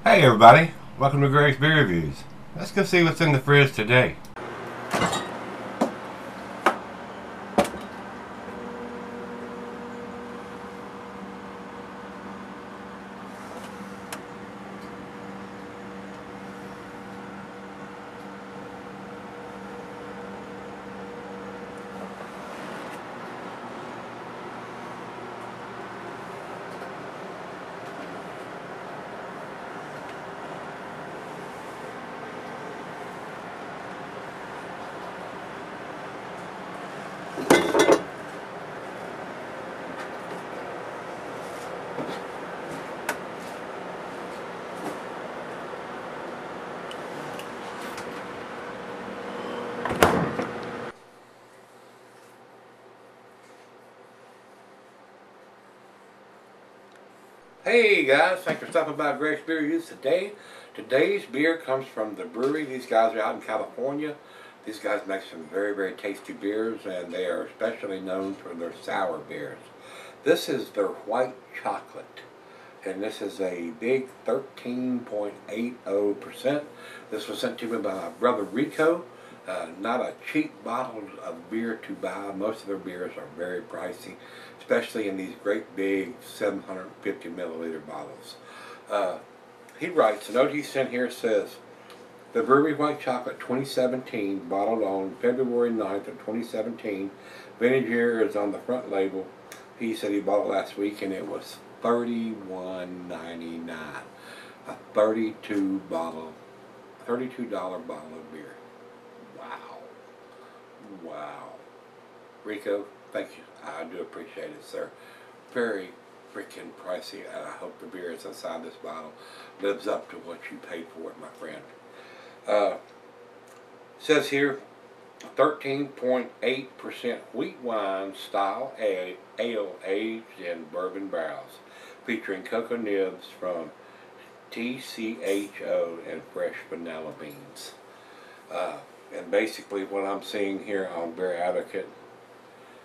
Hey everybody, welcome to Gregsbeerreviews. Let's go see what's in the fridge today. Hey guys, thanks for stopping by Gregsbeerreviews today. Today's beer comes from the Bruery. These guys are out in California. These guys make some very tasty beers, and they are especially known for their sour beers. This is their white chocolate, and this is a big 13.80%. This was sent to me by my brother Rico. Not a cheap bottle of beer to buy. Most of their beers are very pricey, especially in these great big 750 milliliter bottles. He writes, the note he sent here says, the Bruery White Chocolate 2017, bottled on February 9th of 2017. Vintage year is on the front label. He said he bought it last week and it was $31.99. A $32 bottle of beer. Wow. Rico, thank you. I do appreciate it, sir. Very freaking pricey, and I hope the beer that's inside this bottle lives up to what you paid for it, my friend. Says here, 13.8% wheat wine style ale aged in bourbon barrels, featuring cocoa nibs from TCHO and fresh vanilla beans. And basically what I'm seeing here on Beer Advocate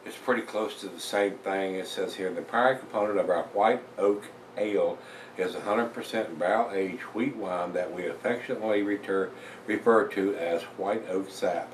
is pretty close to the same thing. It says here, the primary component of our white oak ale is 100% barrel-aged wheat wine that we affectionately refer to as white oak sap.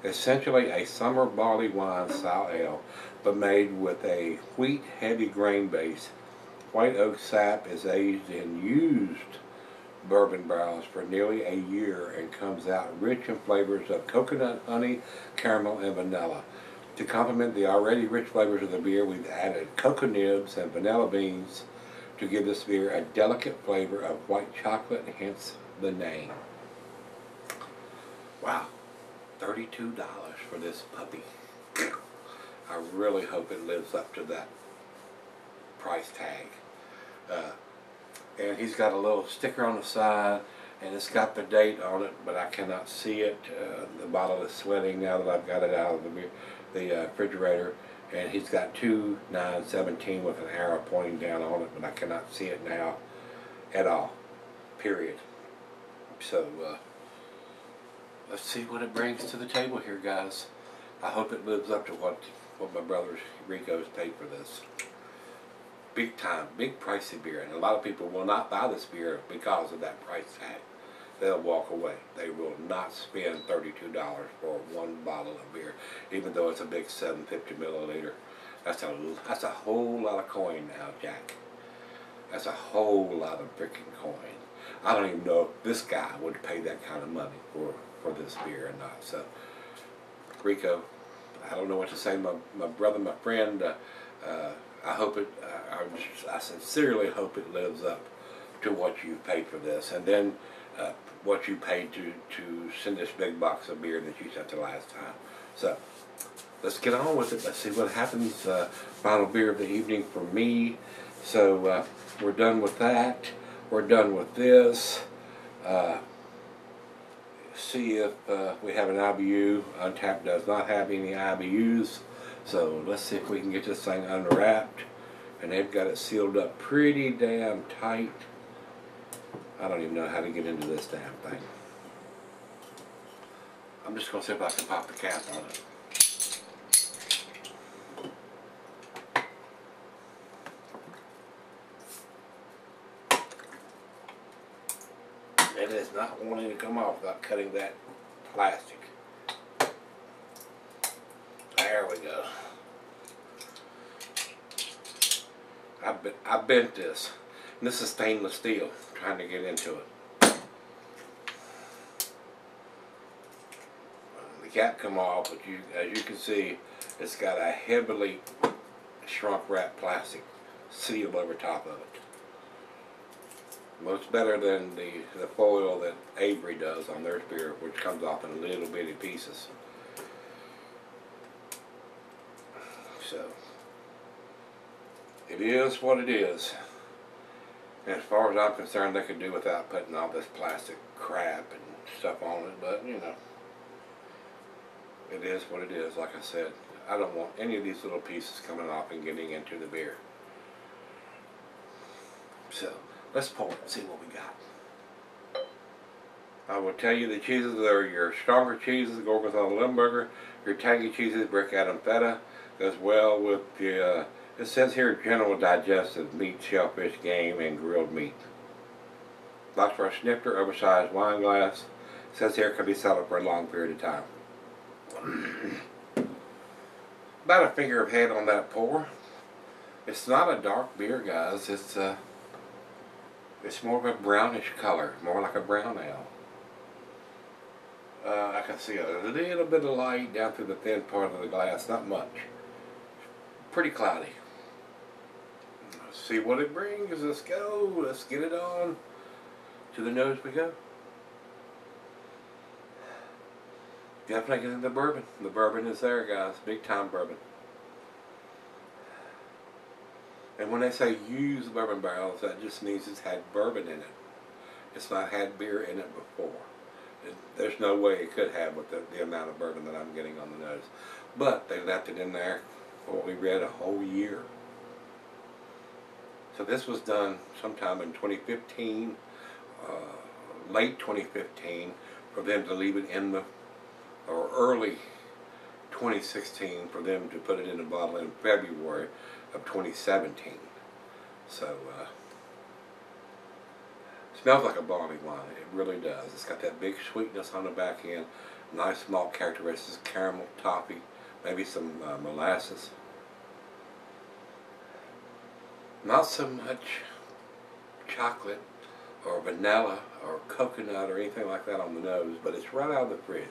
Essentially a summer barley wine style ale, but made with a wheat heavy grain base. White oak sap is aged in used bourbon barrels for nearly a year and comes out rich in flavors of coconut, honey, caramel, and vanilla. To complement the already rich flavors of the beer, we've added cocoa nibs and vanilla beans to give this beer a delicate flavor of white chocolate, hence the name. Wow, $32 for this puppy. I really hope it lives up to that price tag. And he's got a little sticker on the side, and it's got the date on it, but I cannot see it. The bottle is sweating now that I've got it out of the refrigerator, and he's got 2/9/17 with an arrow pointing down on it, but I cannot see it now at all, period. So let's see what it brings to the table here, guys. I hope it lives up to what my brother Rico's paid for this. Big time, big pricey beer, and a lot of people will not buy this beer because of that price tag. They'll walk away. They will not spend $32 for one bottle of beer, even though it's a big 750 milliliter. That's a whole lot of coin now, Jack. That's a whole lot of freaking coin. I don't even know if this guy would pay that kind of money for this beer or not. So, Rico, I don't know what to say. My brother, my friend. I hope it. I sincerely hope it lives up to what you paid for this, and then what you paid to send this big box of beer that you sent the last time. So let's get on with it. Let's see what happens. Final beer of the evening for me. So we're done with that. We're done with this. See if we have an IBU. Untapped does not have any IBUs. So let's see if we can get this thing unwrapped. And they've got it sealed up pretty damn tight. I don't even know how to get into this damn thing. I'm just going to see if I can pop the cap on it. It is not wanting to come off without cutting that plastic. There we go. I bent this. And this is stainless steel. I'm trying to get into it. The cap come off, but as you can see, it's got a heavily shrunk wrap plastic seal over top of it. Much better than the foil that Avery does on their beer, which comes off in little bitty pieces. So, it is what it is. And as far as I'm concerned, they could do without putting all this plastic crap and stuff on it, but you know, it is what it is. Like I said, I don't want any of these little pieces coming off and getting into the beer. So, let's pour it and see what we got. I will tell you the cheeses are your stronger cheeses, Gorgonzola Limburger, your tangy cheeses, Brick Adam Feta, goes well with the, it says here general digestive meat, shellfish, game, and grilled meat. Box for a snifter, oversized wine glass. It says here it can be settled for a long period of time. About a finger of head on that pour. It's not a dark beer, guys. It's more of a brownish color, more like a brown ale. I can see a little bit of light down through the thin part of the glass, not much. Pretty cloudy. Let's see what it brings. Let's go. Let's get it on. To the nose we go. Definitely getting the bourbon. The bourbon is there, guys. Big time bourbon. And when they say use bourbon barrels, that just means it's had bourbon in it. It's not had beer in it before. There's no way it could have with the amount of bourbon that I'm getting on the nose. But they left it in there for what we read a whole year. So this was done sometime in 2015, late 2015, for them to leave it in the, or early 2016 for them to put it in a bottle in February of 2017. So, smells like a barley wine. It really does. It's got that big sweetness on the back end, nice malt characteristics, caramel, toffee, maybe some molasses. Not so much chocolate or vanilla or coconut or anything like that on the nose, but it's right out of the fridge.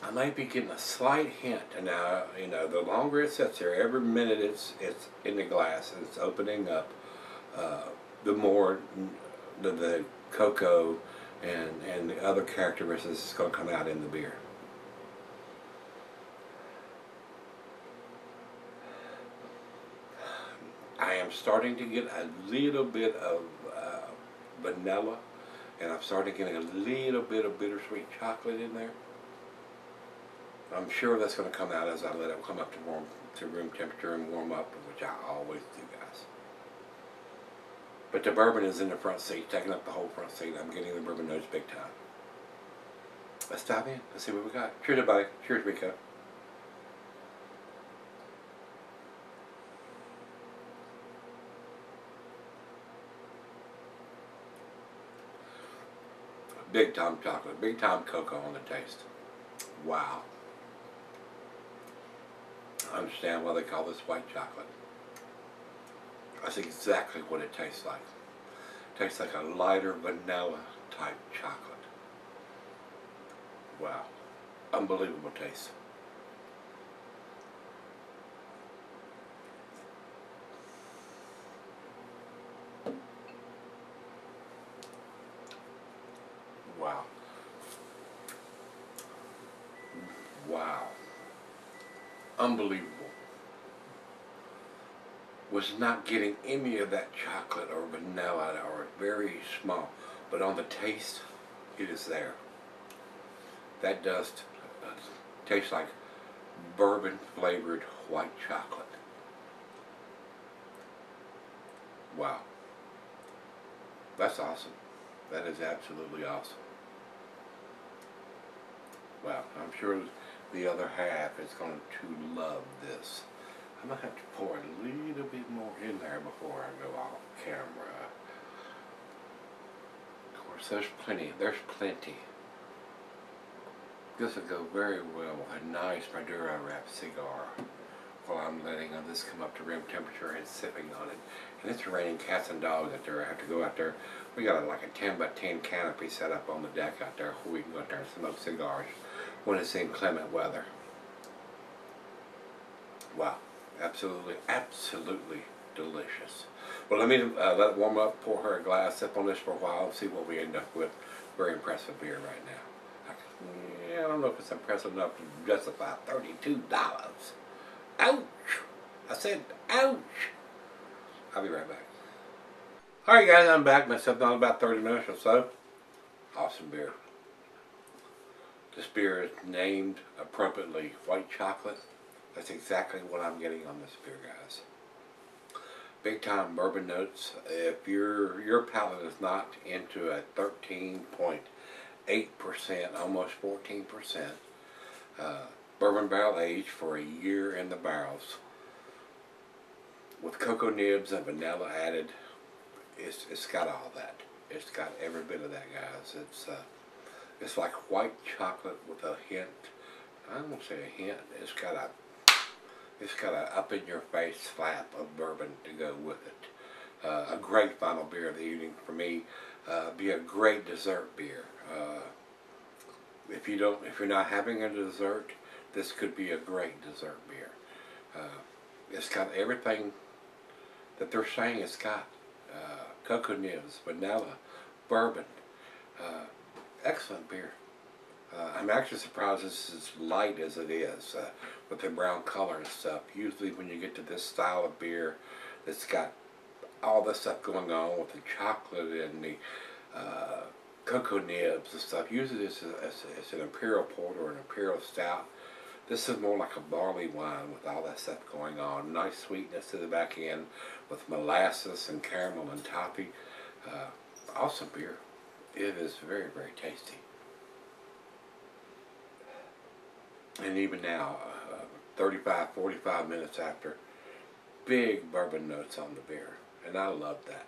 I might be getting a slight hint, and now, you know, the longer it sits there, every minute it's in the glass and it's opening up, the more the cocoa and the other characteristics is going to come out in the beer. I am starting to get a little bit of vanilla, and I'm starting getting a little bit of bittersweet chocolate in there. I'm sure that's going to come out as I let it come up to room temperature and warm up, which I always do, guys. But the bourbon is in the front seat, taking up the whole front seat. I'm getting the bourbon nose big time. Let's dive in. Let's see what we got. Cheers, everybody. Cheers, Rico. Big time chocolate, big time cocoa on the taste. Wow. I understand why they call this white chocolate. That's exactly what it tastes like. It tastes like a lighter vanilla type chocolate. Wow. Unbelievable taste. Wow. Wow. Unbelievable. Was not getting any of that chocolate or vanilla or very small, but on the taste, it is there. That does taste like bourbon flavored white chocolate. Wow. That's awesome. That is absolutely awesome. Wow, I'm sure the other half is going to love this. I'm going to have to pour a little bit more in there before I go off camera. Of course, there's plenty. This will go very well with a nice Maduro wrap cigar while I'm letting this come up to room temperature and sipping on it. And it's raining cats and dogs out there. I have to go out there. We got like a 10 by 10 canopy set up on the deck out there where we can go out there and smoke cigars when it's inclement weather. Wow, absolutely, absolutely delicious. Well, let me let it warm up, pour her a glass, sip on this for a while, and see what we end up with. Very impressive beer right now. I don't know if it's impressive enough to justify $32. Ouch! I said ouch! I'll be right back. Alright guys, I'm back. Myself down about 30 minutes or so. Awesome beer. This beer is named appropriately white chocolate. That's exactly what I'm getting on this beer, guys. Big time bourbon notes. If your palate is not into a 13.8%, almost 14%, bourbon barrel aged for a year in the barrels, with cocoa nibs and vanilla added, it's got all that. It's got every bit of that, guys. It's like white chocolate with a hint. I won't say a hint. It's got a up in your face slap of bourbon to go with it. A great final beer of the evening for me. Be a great dessert beer. If you're not having a dessert, this could be a great dessert beer. It's got everything that they're saying it's got. Cocoa nibs, vanilla, bourbon. Excellent beer. I'm actually surprised this is as light as it is with the brown color and stuff. Usually when you get to this style of beer that's got all this stuff going on with the chocolate and the cocoa nibs and stuff, usually it's an imperial porter or an imperial stout. This is more like a barley wine with all that stuff going on. Nice sweetness to the back end with molasses and caramel and toffee. Awesome beer. It is very, very tasty. And even now, 35, 45 minutes after, big bourbon notes on the beer. And I love that.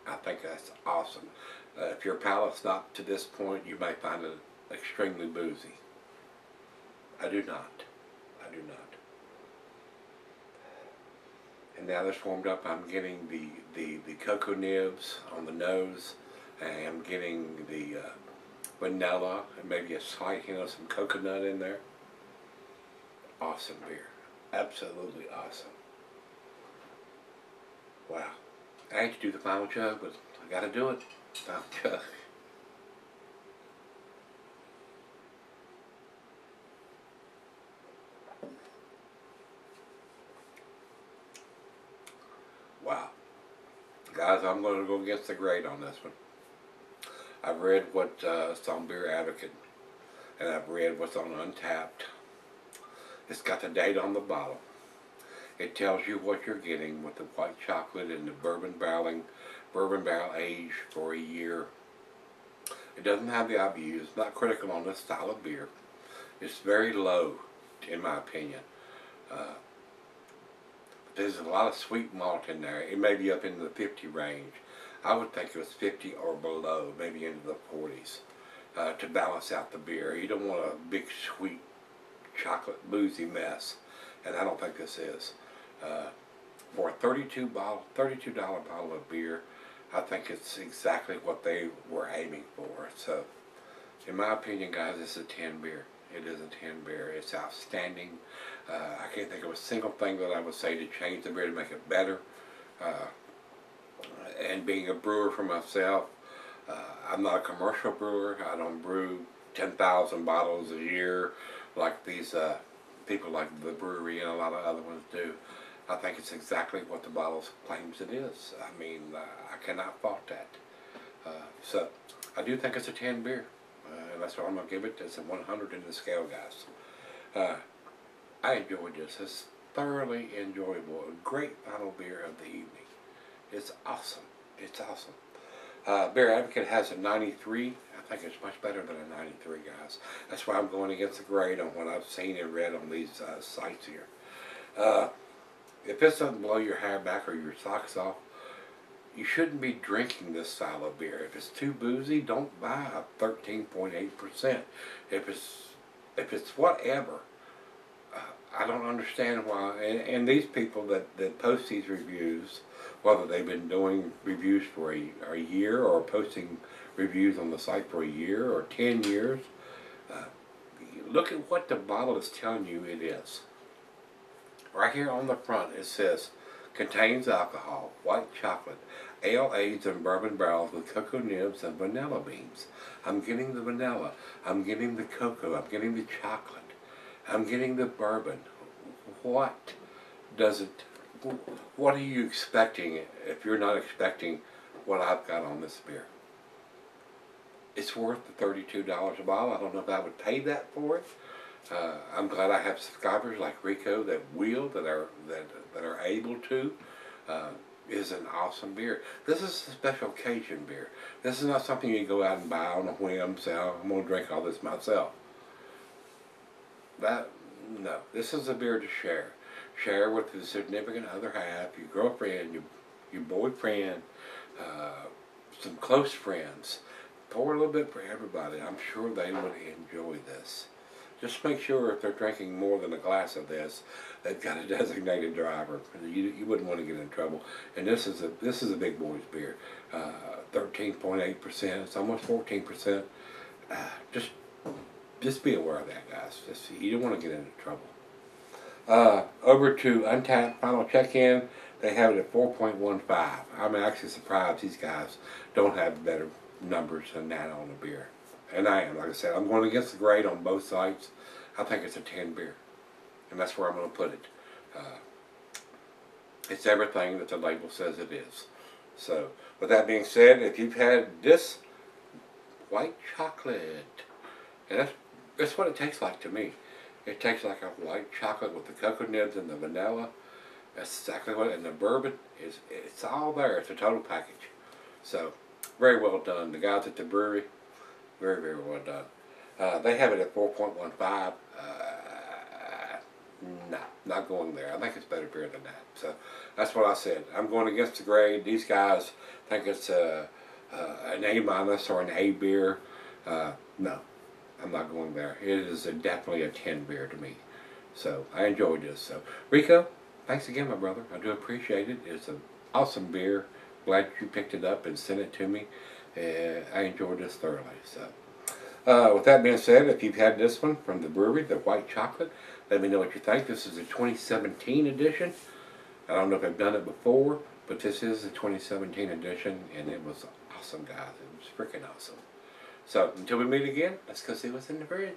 I think that's awesome. If your palate's not to this point, you may find it extremely boozy. I do not. I do not. And now that's warmed up, I'm getting the cocoa nibs on the nose. And I'm getting the vanilla and maybe a slight hint of some coconut in there. Awesome beer. Absolutely awesome. Wow. I hate to do the final chug, but I gotta do it. Final chug. Wow. Guys, I'm going to go against the grain on this one. I've read what's on Beer Advocate, and I've read what's on Untapped. It's got the date on the bottle. It tells you what you're getting with the white chocolate and the bourbon barrel aged for a year. It doesn't have the IBUs. It's not critical on this style of beer. It's very low, in my opinion. There's a lot of sweet malt in there. It may be up in the 50 range. I would think it was 50 or below, maybe into the 40s, to balance out the beer. You don't want a big sweet chocolate boozy mess, and I don't think this is. For a $32 bottle of beer, I think it's exactly what they were aiming for. So, in my opinion, guys, this is a 10 beer. It is a 10 beer. It's outstanding. I can't think of a single thing that I would say to change the beer to make it better. And being a brewer for myself, I'm not a commercial brewer. I don't brew 10,000 bottles a year like these people like the Bruery and a lot of other ones do. I think it's exactly what the bottle claims it is. I mean, I cannot fault that. So, I do think it's a 10 beer. And that's what I'm going to give it. It's a 100 in the scale, guys. I enjoyed this. It's thoroughly enjoyable. A great final beer of the evening. It's awesome. It's awesome. Beer Advocate has a 93. I think it's much better than a 93, guys. That's why I'm going against the grade on what I've seen and read on these sites here. if this doesn't blow your hair back or your socks off, you shouldn't be drinking this style of beer. If it's too boozy, don't buy a 13.8%. If it's whatever, I don't understand why. And these people that post these reviews, whether they've been doing reviews for a year or posting reviews on the site for a year or 10 years, look at what the bottle is telling you it is. Right here on the front it says, contains alcohol, white chocolate, ale aged in bourbon barrels with cocoa nibs and vanilla beans. I'm getting the vanilla, I'm getting the cocoa, I'm getting the chocolate, I'm getting the bourbon. What are you expecting if you're not expecting what I've got on this beer? It's worth the $32 a bottle. I don't know if I would pay that for it. I'm glad I have subscribers like Rico that are able to. Is an awesome beer. This is a special occasion beer. This is not something you go out and buy on a whim. Say, oh, I'm going to drink all this myself. No. This is a beer to share. Share with the significant other half, your girlfriend, your boyfriend, some close friends. Pour a little bit for everybody. I'm sure they would enjoy this. Just make sure if they're drinking more than a glass of this, they've got a designated driver. You wouldn't want to get in trouble. And this is a big boy's beer. 13.8%. It's almost 14%. Just be aware of that, guys. You don't want to get into trouble. Over to Untapped Final Check-In. They have it at 4.15. I'm actually surprised these guys don't have better numbers than that on the beer. And I am, like I said, I'm going against the grade on both sites. I think it's a 10 beer. And that's where I'm going to put it. It's everything that the label says it is. So, with that being said, if you've had this white chocolate, and that's what it tastes like to me. It tastes like a white chocolate with the cocoa nibs and the vanilla. That's exactly what, and the bourbon, it's all there. It's a total package. So, very well done. The guys at the brewery, very, very well done. They have it at 4.15. No, not going there. I think it's better beer than that. So that's what I said. I'm going against the grade. These guys think it's an A- or an A beer. No, I'm not going there. It is definitely a 10 beer to me. So I enjoyed this. So Rico, thanks again, my brother. I do appreciate it. It's an awesome beer. Glad you picked it up and sent it to me. I enjoyed this thoroughly. So, with that being said, if you've had this one from the brewery, the white chocolate, let me know what you think. This is a 2017 edition. I don't know if I've done it before, but this is the 2017 edition, and it was awesome, guys. It was freaking awesome. So, until we meet again, let's go see what's in the fridge.